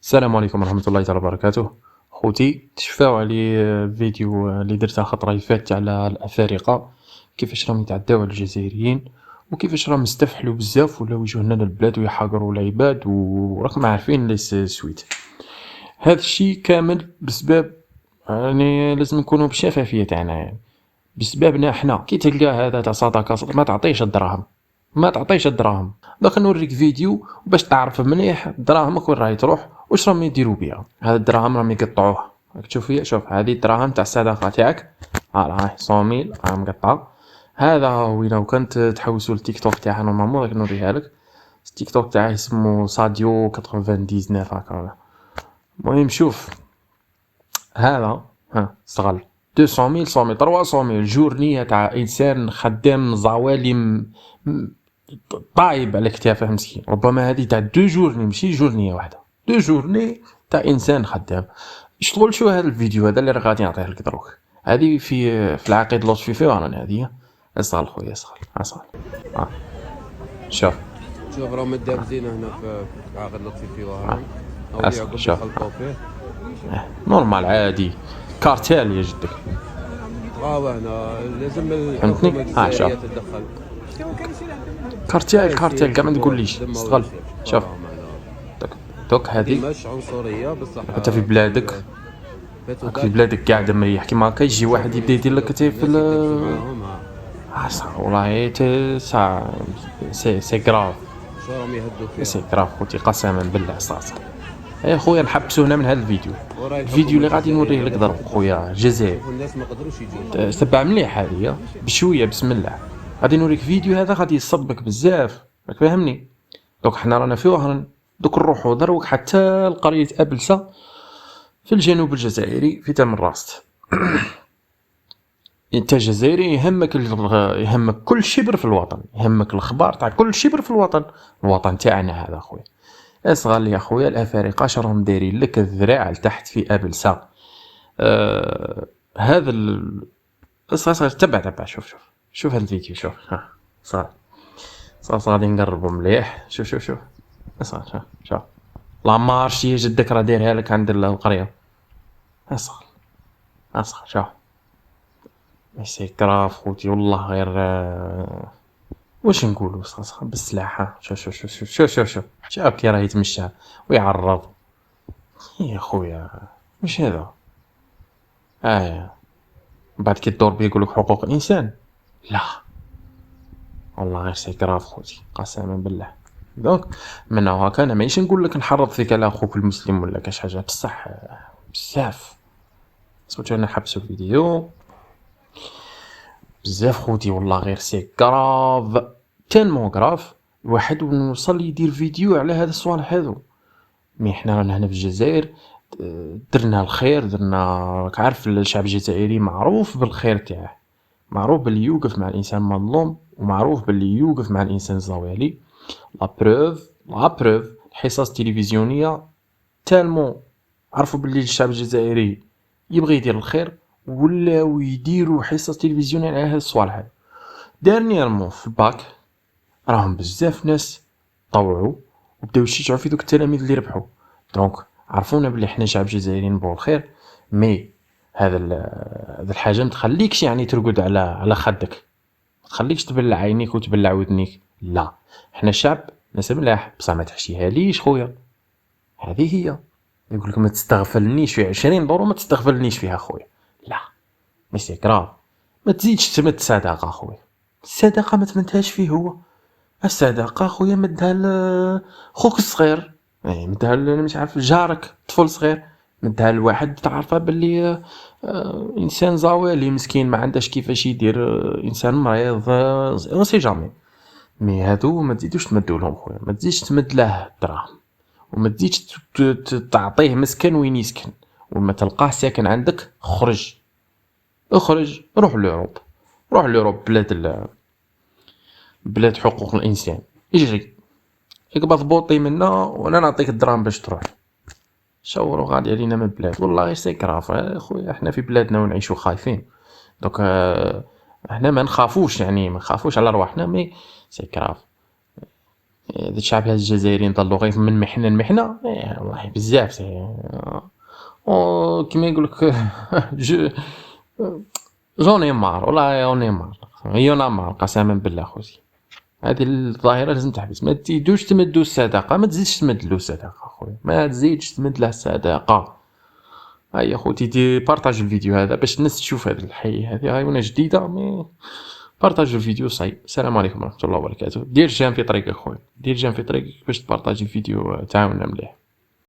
السلام عليكم ورحمة الله تعالى وبركاته. خوتي تشفاو على فيديو اللي درته خطرة اللي فاتت على الأفارقة، كيفاش راهم يتعداو على الجزائريين وكيفاش راهم استفحلوا بزاف ولاو يجوا هنا للبلاد ويحاقروا العباد وراكم عارفين لي سويت. هذا الشيء كامل بسبب يعني لازم نكونوا بشفافية تاعنا، يعني بسببنا احنا. كي تلقى هذا تاع صدقة ما تعطيش الدراهم، ما تعطيش الدراهم. دوك نوريك فيديو باش تعرف مليح دراهمك وين راهي تروح واش راهم يديروا بها. هاد الدراهم راهم يقطعوها، راك تشوف فيا، شوف هذه الدراهم تاع الصدقه تاعك، راهي 100 راه مقطعه. هذا وين لو كنت تحوسوا التيك توك تاعها نورمالمون راك نوريها لك. التيك توك تاعي اسمه ساديو 99 هكا. المهم شوف هذا، ها استغل 200,000 100,000 300,000 جورنية تاع انسان خدام زوالي طايب على كتافه مسكين. ربما هذه تاع 2 جورني ماشي جورنية واحدة، 2 جورني تاع انسان خدام. شغل شو هذا الفيديو هذا اللي راه غادي نعطيه لك دروك، هذه في العقيد لطفي فيران هذه. استغل خويا استغل شوف راهم مدابزين هنا في عقد لطفي في وهران او شوف يعقوب يخلطوا فيه نورمال عادي، كارتيل يا جدك. هنا لازم فهمتني؟ الحكومة الجزائرية شوف تتدخل. كارتيل كاع ما تقوليش. استغل شوف دوك هذه مش عنصرية بصح انت في بلادك، في بلادك قاعد مريح كيما هكا، يجي واحد يبدا يدير لك في والله سي كراف، شو راهم يهدوا فيها. سي كراف خوتي قسما بالله. صاصا يا خويا نحبسو هنا من هذا الفيديو. الفيديو اللي غادي نوريه لك ضرب خويا الجزائر الناس ما قدروش يجوا تبع مليح هذه بشويه بسم الله. غادي نوريك فيديو هذا غادي يصبك بزاف، راك فاهمني. دوك حنا رانا في وهران، دوك نروحو دروك حتى لقرية أبلسة في الجنوب الجزائري في تم الراست. انت جزائري يهمك كل شبر في الوطن، يهمك الخبار تاع كل شبر في الوطن تاعنا هذا خويا. اصغر يا خويا الافارقه شراهم دايرين لك الذراع لتحت في ابلسا. هذا صار تبع شوف هذا الفيديو. شوف ها صار غادي نقربوا مليح. شوف صار شوف لا مارشي جدك راه دايرها لك عند القريه. اصغر شوف ماشي كراف خوتي والله غير واش نقولوا صح بالسلاحه. شوف كي راه يتمشى ويعرض يا خويا. واش هذا؟ بعد كي تدور بيه يقولك حقوق الانسان، لا والله غير سي كراف خوتي قسما بالله. دونك من هكا انا ماشي نقول لك نحرض فيك على اخوك المسلم ولا كاش حاجه، بصح بزاف صوتو انا حبسوا الفيديو بزاف خوتي والله غير سي كراف تالمون كراف. واحد وصل يدير فيديو على هذا الصوالح هذو. مي حنا رانا هنا في الجزائر درنا الخير، درنا راك عارف الشعب الجزائري معروف بالخير تاعه، معروف باللي يوقف مع الانسان المظلوم ومعروف باللي يوقف مع الانسان الزوالي. لا بروف الحصص التلفزيونيه تالمون عرفوا باللي الشعب الجزائري يبغي يدير الخير ولاو يديروا حصص تلفزيونيه على هاد الصوالح. ديرنييرمون في الباك راهم بزاف ناس طوعوا وبداو يشجعوا في دوك التلاميذ اللي ربحوا. دونك عرفونا بلي حنا شعب جزائري نبغوا الخير. مي هذا الحاجه ما تخليكش يعني ترقد على خدك، ما تخليكش تبلع عينيك وتبلع ودنيك. لا حنا شعب ناس ملاح بصح ما تحشيها ليش خويا. هذه هي يقول لك ما تستغفلنيش في 20 دورو، ما تستغفلنيش فيها خويا. لا ماشي كراف، ما تزيدش تمد صدقه خويا. الصدقه ما تمدهاش فيه هو، الصدقه خويا مدها خوك الصغير، يعني مدها مش عارف جارك طفل صغير، مدها لواحد تعرفه باللي انسان زوالي مسكين ما عندهش كيفاش يدير، انسان مريض سي جامي. مي هادو ما تزيدوش تمدوا لهم خويا، ما تزيدش تمد له دراهم وما تزيدش تعطيه مسكن وين يسكن وما تلقاه ساكن عندك. اخرج روح لوروب بلاد حقوق الانسان. اجري اقبض بوطي منا وانا نعطيك الدراهم باش تروح. شاوروا غادي علينا من البلاد والله غير سي كراف خويا. احنا في بلادنا ونعيشوا خايفين. دوك احنا ما نخافوش، يعني ما نخافوش على رواحنا. مي سي كراف هاد الشعب هاد الجزائريين ضلوا غير من محنة لمحنة، والله بزاف كيما يقولك جون اي مار، والله اون اي مار، يونا مار قسما بالله خوتي. هذه الظاهرة لازم تحبس، ما تزيدوش تمدوا الصداقة، ما تزيدش تمد له الصداقة خويا، ما تزيدش تمد له الصداقة. هيا خوتي دي بارطاج الفيديو هذا باش الناس تشوف هذه الحياة هذه غيونا جديدة، مي بارطاج الفيديو صاي. السلام عليكم ورحمة الله وبركاته. دير جيم في طريقك خويا، دير جيم في طريقك باش تبارطاجي الفيديو، تعاوننا مليح.